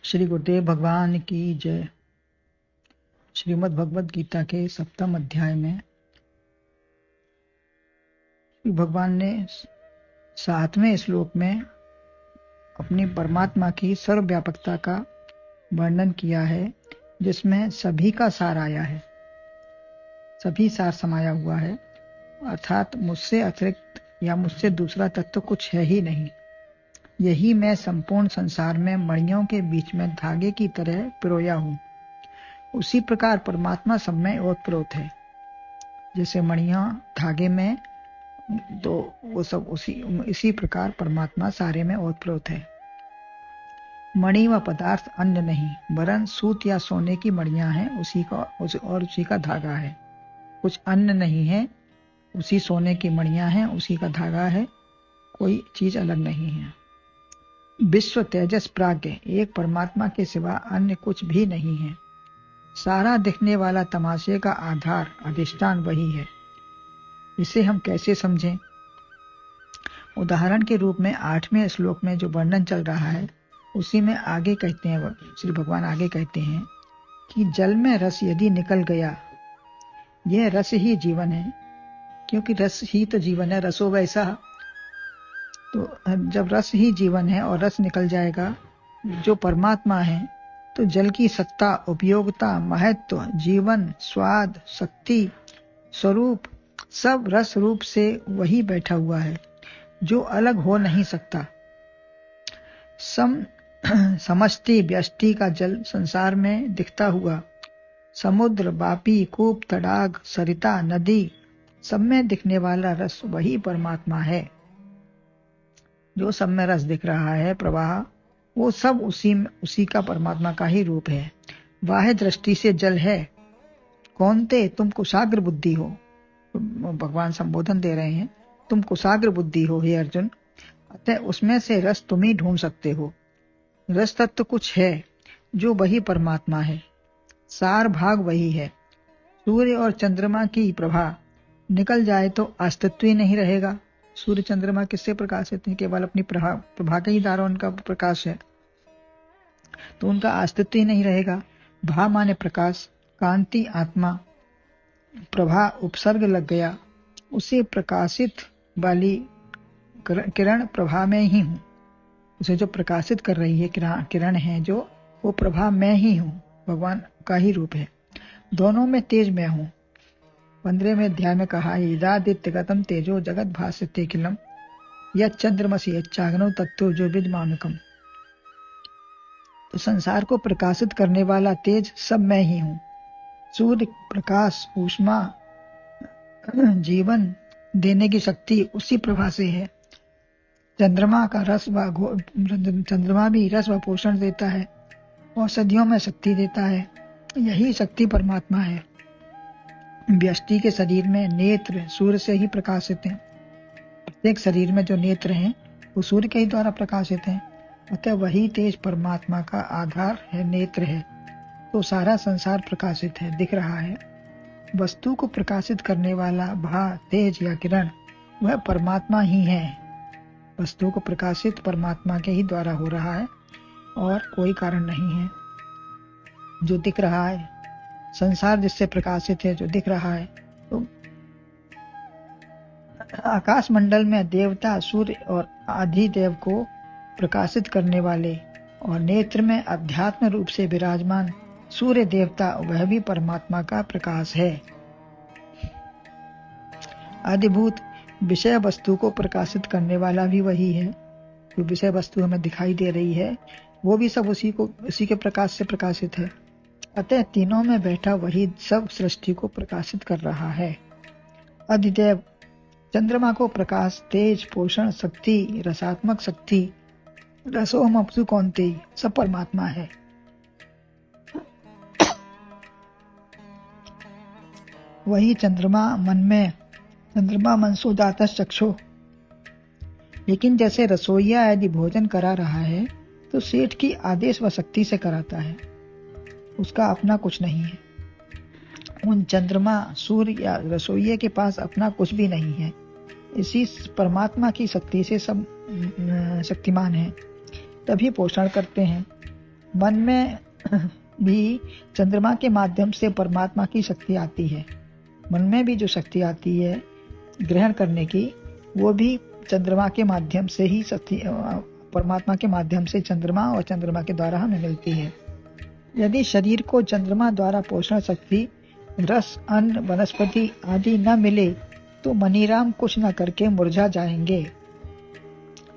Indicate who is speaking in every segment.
Speaker 1: श्री गुरुदेव भगवान की जय। श्रीमद् भगवद गीता के 7वें अध्याय में भगवान ने 7वें श्लोक में अपनी परमात्मा की सर्वव्यापकता का वर्णन किया है, जिसमें सभी का सार आया है, सभी सार समाया हुआ है। अर्थात मुझसे अतिरिक्त या मुझसे दूसरा तत्व कुछ है ही नहीं। यही मैं संपूर्ण संसार में मणियों के बीच में धागे की तरह पिरोया हूँ। उसी प्रकार परमात्मा सब में ओतप्रोत है। जैसे मणियां धागे में, तो वो सब इसी प्रकार परमात्मा सारे में ओतप्रोत है। मणि व पदार्थ अन्य नहीं, वरन सूत या सोने की मणियां हैं, उसी का धागा है। कुछ अन्य नहीं है, उसी सोने की मणियां हैं, उसी का धागा है, कोई चीज अलग नहीं है। विश्व तेजस प्राज्ञ, एक परमात्मा के सिवा अन्य कुछ भी नहीं है। सारा दिखने वाला तमाशे का आधार अधिष्ठान वही है। इसे हम कैसे समझें? उदाहरण के रूप में 8वें श्लोक में जो वर्णन चल रहा है, उसी में आगे कहते हैं, श्री भगवान आगे कहते हैं कि जल में रस यदि निकल गया, यह रस ही जीवन है, क्योंकि रस ही तो जीवन है, रसो वैसा। तो जब रस ही जीवन है और रस निकल जाएगा जो परमात्मा है, तो जल की सत्ता, उपयोगिता, महत्व, जीवन, स्वाद, शक्ति, स्वरूप सब रस रूप से वही बैठा हुआ है, जो अलग हो नहीं सकता। समष्टि व्यष्टि का जल संसार में दिखता हुआ, समुद्र, वापी, कूप, तड़ाग, सरिता, नदी, सब में दिखने वाला रस वही परमात्मा है। जो सब में रस दिख रहा है, प्रवाह, वो सब उसी का परमात्मा का ही रूप है। वाह्य दृष्टि से जल है। कौनते, तुम कुशाग्र बुद्धि हो। भगवान संबोधन दे रहे हैं, तुम कुशाग्र बुद्धि हो हे अर्जुन, अतः उसमें से रस तुम ही ढूंढ सकते हो। रस तत्व कुछ है, जो वही परमात्मा है, सार भाग वही है। सूर्य और चंद्रमा की प्रभा निकल जाए तो अस्तित्व ही नहीं रहेगा। सूर्य चंद्रमा किससे प्रकाशित है? केवल अपनी प्रभा के ही द्वारा उनका प्रकाश है, तो उनका अस्तित्व ही नहीं रहेगा। भा माने प्रकाश, कांति आत्मा, प्रभा उपसर्ग लग गया, उसे प्रकाशित वाली किरण प्रभा में ही हूँ। उसे जो प्रकाशित कर रही है किरण है जो, वो प्रभा में ही हूँ, भगवान का ही रूप है। दोनों में तेज मैं हूँ। 15वें अध्याय में कहा, यदादित्य गतम तेजो जगत भास्यते किलम यच्चंद्रमसि यच्चाग्नौ तत्तो जो विद्मानुकम। तो संसार को प्रकाशित करने वाला तेज सब मैं ही हूँ। सूर्य प्रकाश, ऊष्मा, जीवन देने की शक्ति उसी प्रभा से है। चंद्रमा भी रस व पोषण देता है, औषधियों में शक्ति देता है। यही शक्ति परमात्मा है। व्यष्टि के शरीर में नेत्र सूर्य से ही प्रकाशित हैं। प्रत्येक शरीर में जो नेत्र हैं, वो सूर्य के ही द्वारा प्रकाशित हैं। अतः वही तेज परमात्मा का आधार है, नेत्र है। तो सारा संसार प्रकाशित है, दिख रहा है। वस्तु को प्रकाशित करने वाला भा, तेज या किरण, वह परमात्मा ही है। वस्तु को प्रकाशित परमात्मा के ही द्वारा हो रहा है, और कोई कारण नहीं है। जो दिख रहा है, संसार जिससे प्रकाशित है, जो दिख रहा है, तो आकाश मंडल में देवता सूर्य और आदिदेव को प्रकाशित करने वाले, और नेत्र में अध्यात्म रूप से विराजमान सूर्य देवता, वह भी परमात्मा का प्रकाश है। आदिभूत विषय वस्तु को प्रकाशित करने वाला भी वही है। जो विषय वस्तु हमें दिखाई दे रही है, वो भी सब उसी के प्रकाश से प्रकाशित है। अतः तीनों में बैठा वही सब सृष्टि को प्रकाशित कर रहा है। अधिदेव चंद्रमा को प्रकाश, तेज, पोषण, शक्ति, रसात्मक शक्ति, रसोहम अपसु कौन्तेय, सब परमात्मा है। वही चंद्रमा मनसो दातस चक्षो। लेकिन जैसे रसोइया यदि भोजन करा रहा है, तो सेठ की आदेश व शक्ति से कराता है, उसका अपना कुछ नहीं है। उन चंद्रमा, सूर्य या रसोइये के पास अपना कुछ भी नहीं है। इसी परमात्मा की शक्ति से सब शक्तिमान है, तभी पोषण करते हैं। मन में भी चंद्रमा के माध्यम से परमात्मा की शक्ति आती है। मन में भी जो शक्ति आती है ग्रहण करने की, वो भी चंद्रमा के माध्यम से ही शक्ति, परमात्मा के माध्यम से चंद्रमा और चंद्रमा के द्वारा हमें मिलती है। यदि शरीर को चंद्रमा द्वारा पोषण शक्ति, रस, अन्न, वनस्पति आदि न मिले तो मनीराम कुछ न करके मुरझा जाएंगे।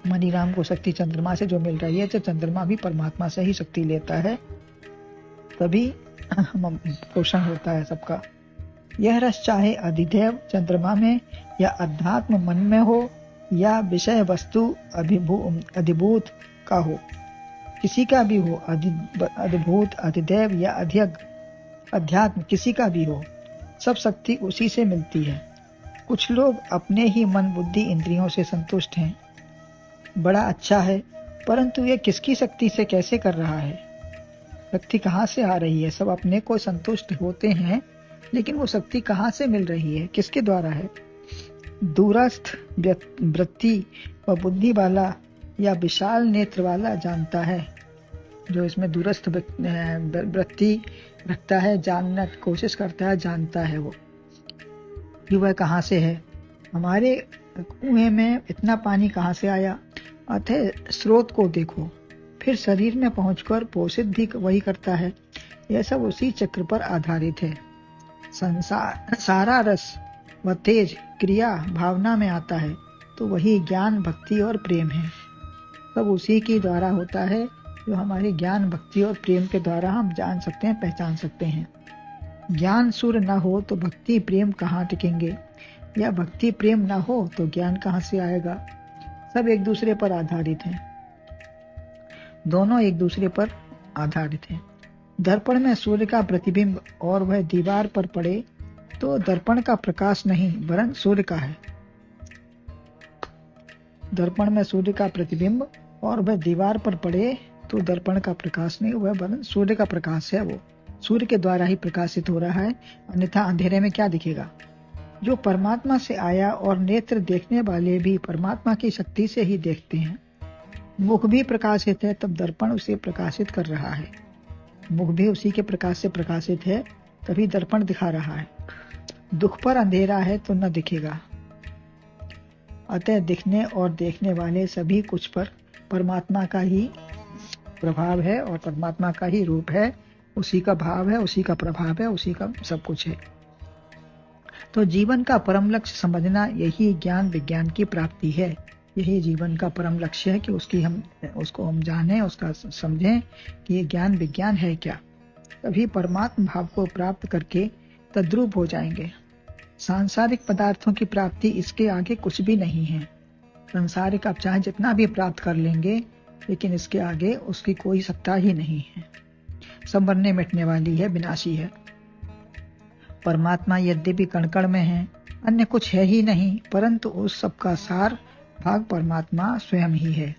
Speaker 1: मनीराम को शक्ति चंद्रमा से जो मिल रही है, तो चंद्रमा भी परमात्मा से ही शक्ति लेता है, तभी पोषण होता है सबका। यह रस चाहे अधिदेव चंद्रमा में या अध्यात्म मन में हो या विषय वस्तु अधिभूत का हो, किसी का भी हो, अधिभूत, अधिदेव या अध्यात्म किसी का भी हो, सब शक्ति उसी से मिलती है। कुछ लोग अपने ही मन, बुद्धि, इंद्रियों से संतुष्ट हैं। बड़ा अच्छा है, परंतु ये किसकी शक्ति से कैसे कर रहा है? शक्ति कहाँ से आ रही है? सब अपने को संतुष्ट होते हैं, लेकिन वो शक्ति कहाँ से मिल रही है, किसके द्वारा है? दूरस्थ वृत्ति व बुद्धि वाला या विशाल नेत्र वाला जानता है। जो इसमें दूरस्थ वृत्ति रखता है, जानना कोशिश करता है, जानता है वो कि वह कहाँ से है। हमारे कुएं में इतना पानी कहाँ से आया? अतः स्रोत को देखो, फिर शरीर में पहुंचकर पोषित भी वही करता है। यह सब उसी चक्र पर आधारित है। सारा रस व तेज क्रिया भावना में आता है, तो वही ज्ञान, भक्ति और प्रेम है। सब उसी के द्वारा होता है, जो हमारे ज्ञान, भक्ति और प्रेम के द्वारा हम जान सकते हैं, पहचान सकते हैं। ज्ञान सूर्य न हो तो भक्ति प्रेम कहाँ टिकेंगे, या भक्ति प्रेम न हो तो ज्ञान कहाँ से आएगा? सब एक दूसरे पर आधारित हैं, दोनों एक दूसरे पर आधारित हैं। दर्पण में सूर्य का प्रतिबिंब और वह दीवार पर पड़े तो दर्पण का प्रकाश नहीं वरन सूर्य का है। दर्पण में सूर्य का प्रतिबिंब और वह दीवार पर पड़े तो दर्पण का प्रकाश नहीं, वह वरन सूर्य का प्रकाश है। वो सूर्य के द्वारा ही प्रकाशित हो रहा है, अन्यथा अंधेरे में क्या दिखेगा? जो परमात्मा से आया और नेत्र देखने वाले भी परमात्मा की शक्ति से ही देखते हैं। मुख भी प्रकाशित है, तब दर्पण उसे प्रकाशित कर रहा है। मुख भी उसी के प्रकाश से प्रकाशित है, तभी दर्पण दिखा रहा है। दुख पर अंधेरा है तो न दिखेगा। अतः दिखने और देखने वाले सभी कुछ पर परमात्मा का ही प्रभाव है और परमात्मा का ही रूप है, उसी का भाव है, उसी का प्रभाव है, उसी का सब कुछ है। तो जीवन का परम लक्ष्य समझना, यही ज्ञान विज्ञान की प्राप्ति है। यही जीवन का परम लक्ष्य है कि उसको हम जानें, उसका समझें कि ये ज्ञान विज्ञान है क्या। तभी परमात्म भाव को प्राप्त करके तद्रूप हो जाएंगे। सांसारिक पदार्थों की प्राप्ति इसके आगे कुछ भी नहीं है। संसारिक आप चाहे जितना भी प्राप्त कर लेंगे, लेकिन इसके आगे उसकी कोई सत्ता ही नहीं है। सब मरने मिटने वाली है, विनाशी है। परमात्मा यद्यपि कण कण में है, अन्य कुछ है ही नहीं, परंतु उस सबका सार भाग परमात्मा स्वयं ही है।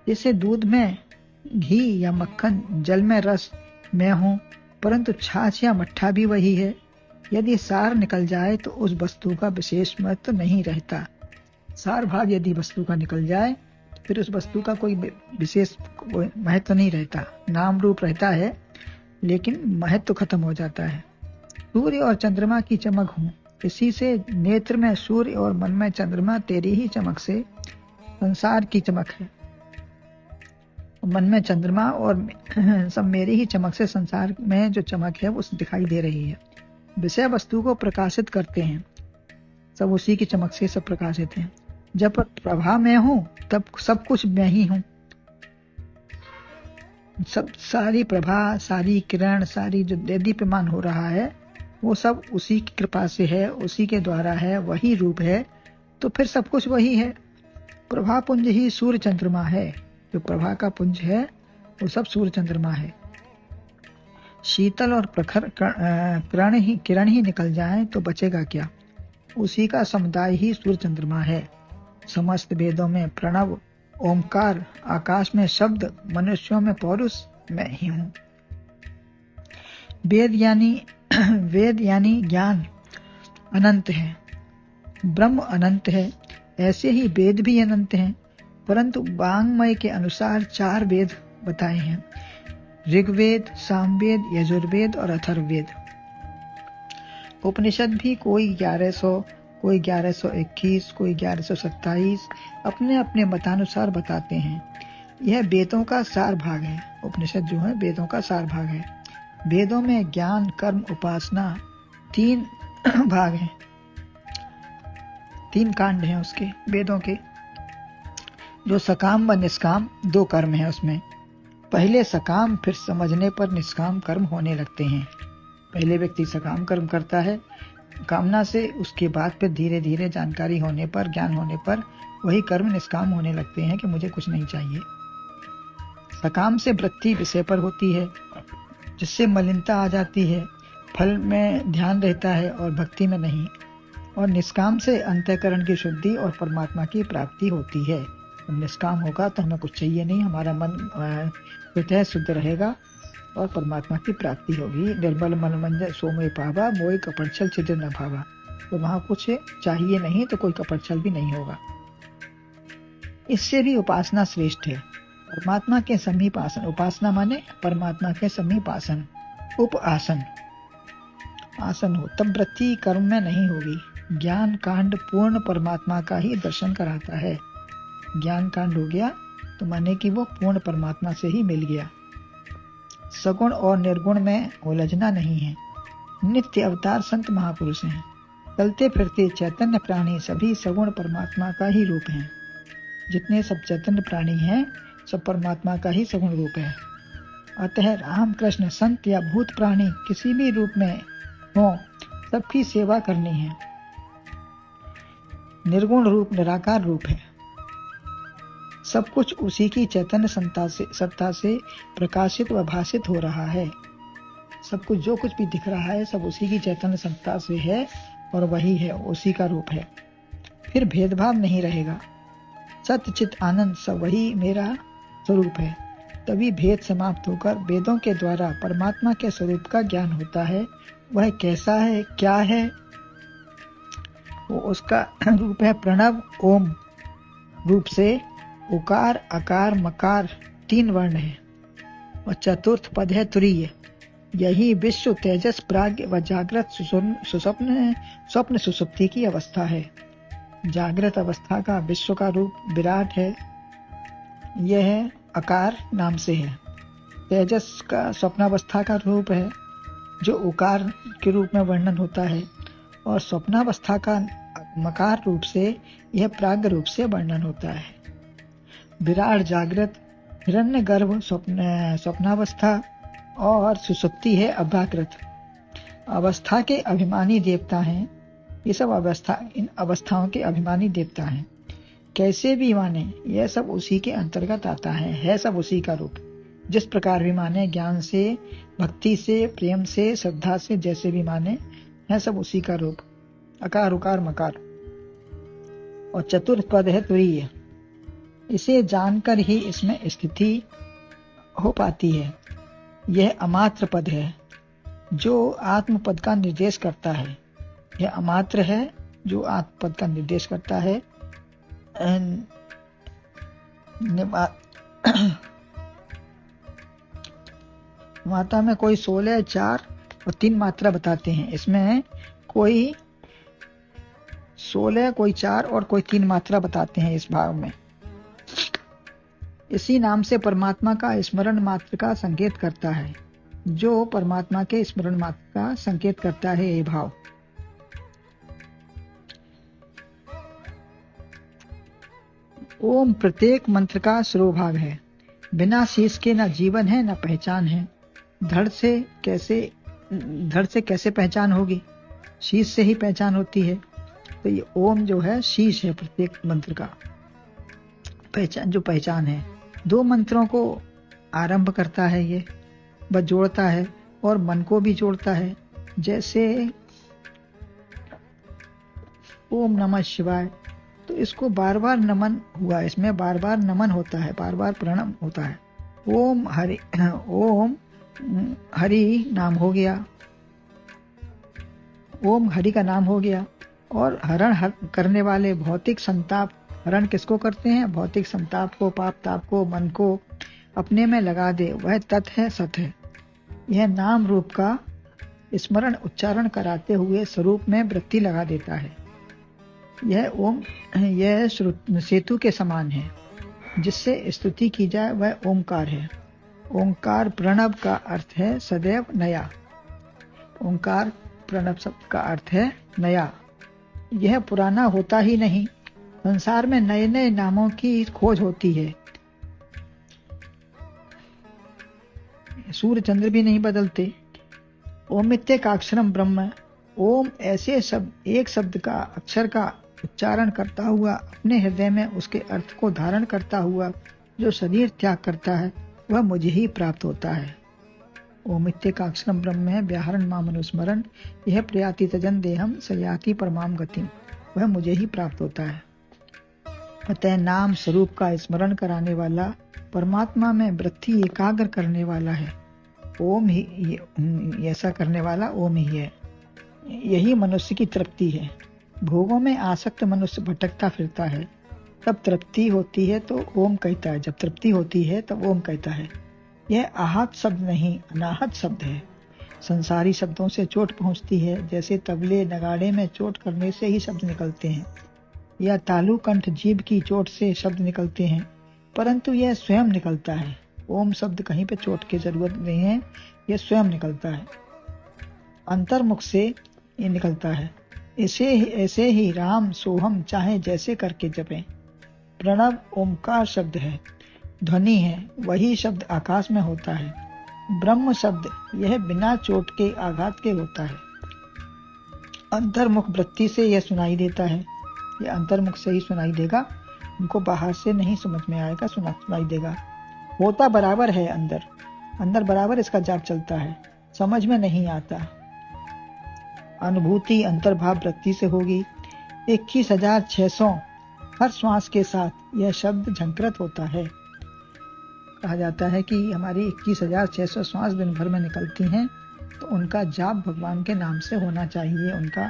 Speaker 1: जैसे दूध में घी या मक्खन, जल में रस मैं हूँ, परंतु छाछ या मट्ठा भी वही है। यदि सार निकल जाए तो उस वस्तु का विशेष महत्व नहीं रहता। सार भाग यदि वस्तु का निकल जाए, फिर उस वस्तु का कोई विशेष महत्व नहीं रहता। नाम रूप रहता है, लेकिन महत्व खत्म हो जाता है। सूर्य और चंद्रमा की चमक हूँ, इसी से नेत्र में सूर्य और मन में चंद्रमा, तेरी ही चमक से संसार की चमक है। मन में चंद्रमा और सब मेरी ही चमक से संसार में जो चमक है वो दिखाई दे रही है। विषय वस्तु को प्रकाशित करते हैं, सब उसी की चमक से सब प्रकाशित हैं। जब प्रभा में हूँ तब सब कुछ मैं ही हूँ। सब सारी प्रभा, सारी किरण, सारी जो दीप्यमान हो रहा है, वो सब उसी की कृपा से है, उसी के द्वारा है, वही रूप है। तो फिर सब कुछ वही है। प्रभा पुंज ही सूर्य चंद्रमा है। जो प्रभा का पुंज है वो सब सूर्य चंद्रमा है। शीतल और प्रखर किरण ही निकल जाए तो बचेगा क्या? उसी का समुदाय ही सूर्य चंद्रमा है। समस्त वेदों में प्रणव, ओंकार, आकाश में शब्द, मनुष्यों में पौरुष मैं ही हूँ। वेद यानी ज्ञान अनंत है, ब्रह्म अनंत है, ऐसे ही वेद भी अनंत हैं, परंतु वांग्मय के अनुसार 4 वेद बताए हैं। ऋग्वेद, सामवेद, यजुर्वेद और अथर्ववेद। उपनिषद भी कोई 1100, कोई 1121, कोई 1127 अपने अपने मतानुसार बताते हैं। यह वेदों का सार भाग है। उपनिषद जो है वेदों का सार भाग है। वेदों में ज्ञान, कर्म, उपासना 3 भाग हैं, 3 कांड हैं उसके, वेदों के। जो सकाम व निष्काम 2 कर्म हैं उसमें। पहले सकाम, फिर समझने पर निष्काम कर्म होने लगते हैं। पहले व्यक्ति सकाम कर्म करता है कामना से, उसके बाद फिर धीरे धीरे जानकारी होने पर, ज्ञान होने पर वही कर्म निष्काम होने लगते हैं कि मुझे कुछ नहीं चाहिए। सकाम से वृत्ति विषय पर होती है, जिससे मलिनता आ जाती है, फल में ध्यान रहता है और भक्ति में नहीं। और निष्काम से अंतःकरण की शुद्धि और परमात्मा की प्राप्ति होती है। निष्काम होगा तो हमें कुछ चाहिए नहीं, हमारा मन स्वतः शुद्ध रहेगा और परमात्मा की प्राप्ति होगी। निर्मल मन मंजन सोमय पावा, मोय कपड़छल छिद्र न भावा। तो वहां कुछ चाहिए नहीं तो कोई कपड़छल भी नहीं होगा। इससे भी उपासना श्रेष्ठ है। परमात्मा के समीप आसन, उपासना माने परमात्मा के समीप आसन, उप आसन आसन हो, तब वृत्ति कर्म में नहीं होगी। ज्ञान कांड पूर्ण परमात्मा का ही दर्शन कराता है। ज्ञान कांड हो गया तो माने कि वो पूर्ण परमात्मा से ही मिल गया। सगुण और निर्गुण में उलझना नहीं है। नित्य अवतार संत महापुरुष हैं। चलते फिरते चैतन्य प्राणी सभी सगुण परमात्मा का ही रूप हैं। जितने सब चैतन्य प्राणी हैं सब परमात्मा का ही सगुण रूप है। अतः राम कृष्ण संत या भूत प्राणी किसी भी रूप में हो, सबकी सेवा करनी है। निर्गुण रूप निराकार रूप है। सब कुछ उसी की चैतन्य सत्ता से प्रकाशित व भाषित हो रहा है। सब कुछ जो कुछ भी दिख रहा है सब उसी की चैतन्य सत्ता से है और वही है, उसी का रूप है। फिर भेदभाव नहीं रहेगा। सत्य चित आनंद सब वही मेरा स्वरूप है। तभी भेद समाप्त होकर वेदों के द्वारा परमात्मा के स्वरूप का ज्ञान होता है। वह कैसा है, क्या है, वो उसका रूप है प्रणव ओम रूप से। उकार, अकार, मकार 3 वर्ण है और चतुर्थ पद है तुरीय। यही विश्व, तेजस, प्राज्ञ व जागृत स्वप्न सुसुप्ति की अवस्था है। जागृत अवस्था का विश्व का रूप विराट है, यह अकार नाम से है। तेजस का स्वप्नावस्था का रूप है जो उकार के रूप में वर्णन होता है, और स्वप्नावस्था का मकार रूप से यह प्राज्ञ रूप से वर्णन होता है। विराट जागृत, हिरण्य गर्भ स्वप्नावस्था और सुसुप्ति है अभ्याकृत। अवस्था के अभिमानी देवता हैं ये सब। इन अवस्थाओं के अभिमानी देवता हैं। कैसे भी माने यह सब उसी के अंतर्गत आता है सब उसी का रूप। जिस प्रकार भी माने, ज्ञान से, भक्ति से, प्रेम से, श्रद्धा से, जैसे भी माने, है सब उसी का रूप। अकार उकार मकार। और चतुर्थ पद है तुरीय। इसे जानकर ही इसमें स्थिति हो पाती है। यह अमात्र पद है जो आत्म पद का निर्देश करता है। यह अमात्र है जो आत्म पद का निर्देश करता है। माता में कोई 16, 4 और 3 मात्रा बताते हैं। इसमें कोई 16, कोई 4 और कोई 3 मात्रा बताते हैं इस भाव में। इसी नाम से परमात्मा का स्मरण मात्र का संकेत करता है। जो परमात्मा के स्मरण मात्र का संकेत करता है ये भाव। ओम प्रत्येक मंत्र का शिरोभाग है। बिना शीश के न जीवन है न पहचान है। धड़ से कैसे पहचान होगी? शीश से ही पहचान होती है। तो ये ओम जो है शीश है प्रत्येक मंत्र का, पहचान है। 2 मंत्रों को आरंभ करता है, ये बस जोड़ता है और मन को भी जोड़ता है। जैसे ओम नमः शिवाय, तो इसको बार बार नमन हुआ, इसमें बार बार नमन होता है, बार बार प्रणाम होता है। ओम हरि नाम हो गया, ओम हरि का नाम हो गया। और हरण करने वाले भौतिक संताप, हरण किसको करते हैं? भौतिक संताप को, पाप ताप को, मन को अपने में लगा दे वह तत् है, सत है। यह नाम रूप का स्मरण उच्चारण कराते हुए स्वरूप में वृत्ति लगा देता है। यह सेतु के समान है जिससे स्तुति की जाए, वह ओंकार है। ओंकार प्रणव का अर्थ है सदैव नया। ओंकार प्रणव शब्द का अर्थ है नया। यह पुराना होता ही नहीं, संसार में नए नए नामों की खोज होती है। सूर्य चंद्र भी नहीं बदलते। ओमित्येकाक्षरम ब्रह्म। ओम ऐसे शब्द, एक शब्द का अक्षर का उच्चारण करता हुआ अपने हृदय में उसके अर्थ को धारण करता हुआ जो शरीर त्याग करता है वह मुझे ही प्राप्त होता है। ओमित्येकाक्षरम ब्रह्म है व्याहरण माम अनुस्मरण, यह प्रयाति तजन देहम सयाति परमाम गतिम, वह मुझे ही प्राप्त होता है। अतः नाम स्वरूप का स्मरण कराने वाला, परमात्मा में वृत्ति एकाग्र करने वाला है। ओम ही ऐसा करने वाला ओम ही है। यही मनुष्य की तृप्ति है। भोगों में आसक्त मनुष्य भटकता फिरता है, तब तृप्ति होती है तो ओम कहता है, जब तृप्ति होती है तब ओम कहता है। यह आहत शब्द नहीं, अनाहत शब्द है। संसारी शब्दों से चोट पहुंचती है, जैसे तबले नगाड़े में चोट करने से ही शब्द निकलते हैं, या तालु कंठ जीभ की चोट से शब्द निकलते हैं, परंतु यह स्वयं निकलता है। ओम शब्द कहीं पे चोट की जरूरत नहीं है, यह स्वयं निकलता है, अंतर्मुख से ये निकलता है। ऐसे ही राम सोहम चाहे जैसे करके जपें। प्रणव ओमकार शब्द है, ध्वनि है, वही शब्द आकाश में होता है। ब्रह्म शब्द यह बिना चोट के आघात के होता है। अंतर्मुख वृत्ति से यह सुनाई देता है, यह अंतर्मुख से ही सुनाई देगा, उनको बाहर से नहीं समझ में आएगा, सुनाई देगा। होता बराबर है, अंदर बराबर इसका जाप चलता है, समझ में नहीं आता। अनुभूति अंतर्भाव वृत्ति से होगी। 21,600 हर श्वास के साथ यह शब्द झंकृत होता है। कहा जाता है कि हमारी 21,600 श्वास दिन भर में निकलती हैं, तो उनका जाप भगवान के नाम से होना चाहिए उनका,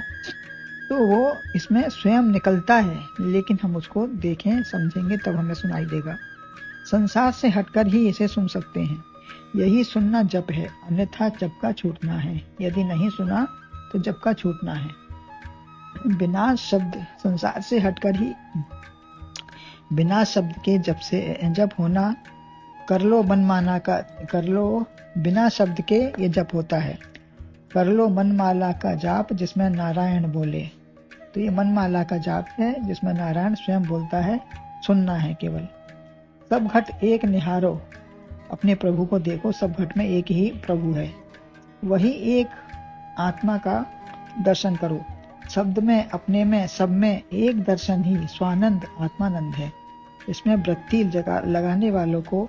Speaker 1: तो वो इसमें स्वयं निकलता है, लेकिन हम उसको देखें समझेंगे तब हमें सुनाई देगा। संसार से हटकर ही इसे सुन सकते हैं, यही सुनना जप है, अन्यथा जप का छूटना है। यदि नहीं सुना तो जप का छूटना है। बिना शब्द संसार से हटकर ही बिना शब्द के जप से जप होना, कर लो मनमाना का, कर लो बिना शब्द के ये जप होता है। कर लो मनमाला का जाप जिसमें नारायण बोले, तो ये मनमाला का जाप है जिसमें नारायण स्वयं बोलता है, सुनना है केवल। सब घट एक निहारो, अपने प्रभु को देखो, सब घट में एक ही प्रभु है, वही एक आत्मा का दर्शन करो। शब्द में, अपने में, सब में एक दर्शन ही स्वानंद आत्मानंद है। इसमें वृत्ति लगाने वालों को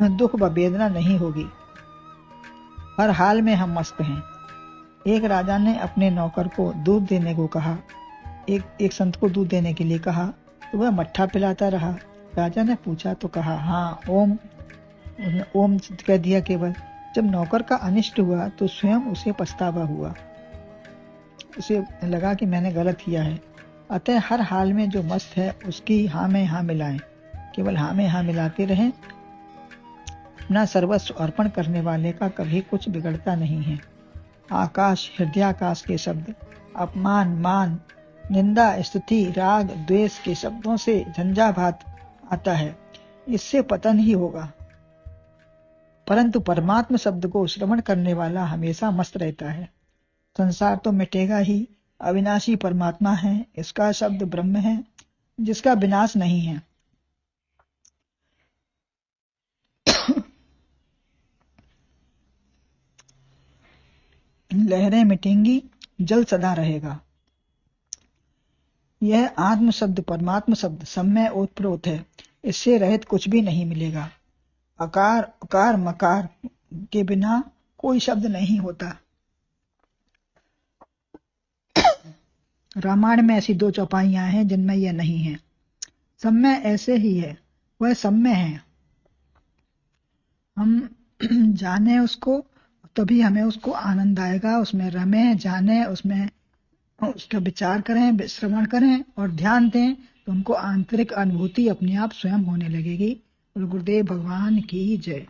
Speaker 1: दुख व वेदना नहीं होगी। हर हाल में हम मस्त हैं। एक राजा ने अपने नौकर को दूध देने को कहा, एक संत को दूध देने के लिए कहा, तो वह मट्ठा पिलाता रहा। राजा ने पूछा तो कहा हाँ ओम, ओम कह दिया केवल। जब नौकर का अनिष्ट हुआ तो स्वयं उसे पछतावा हुआ, उसे लगा कि मैंने गलत किया है। अतः हर हाल में जो मस्त है उसकी हाँ में हाँ मिलाएं, केवल हाँ में हाँ मिलाते रहें। अपना सर्वस्व अर्पण करने वाले का कभी कुछ बिगड़ता नहीं है। आकाश, हृदयाकाश के शब्द अपमान, मान, निंदा, स्तुति, राग, द्वेष के शब्दों से झंझावात आता है, इससे पतन ही होगा। परंतु परमात्मा शब्द को श्रवण करने वाला हमेशा मस्त रहता है। संसार तो मिटेगा ही, अविनाशी परमात्मा है, इसका शब्द ब्रह्म है जिसका विनाश नहीं है। लहरें मिटेंगी, जल सदा रहेगा। यह आत्म शब्द, परमात्मा शब्द सब में ओतप्रोत है, इससे रहित कुछ भी नहीं मिलेगा। अकार, उकार, मकार के बिना कोई शब्द नहीं होता। रामायण में ऐसी 2 चौपाइयां हैं जिनमें यह नहीं है। सब में ऐसे ही है, वह सब में है। हम जाने उसको, तभी हमें उसको आनंद आएगा, उसमें रमें, जाने, उसमें उसका विचार करें, श्रवण करें और ध्यान दें, तो उनको आंतरिक अनुभूति अपने आप स्वयं होने लगेगी। गुरुदेव भगवान की जय।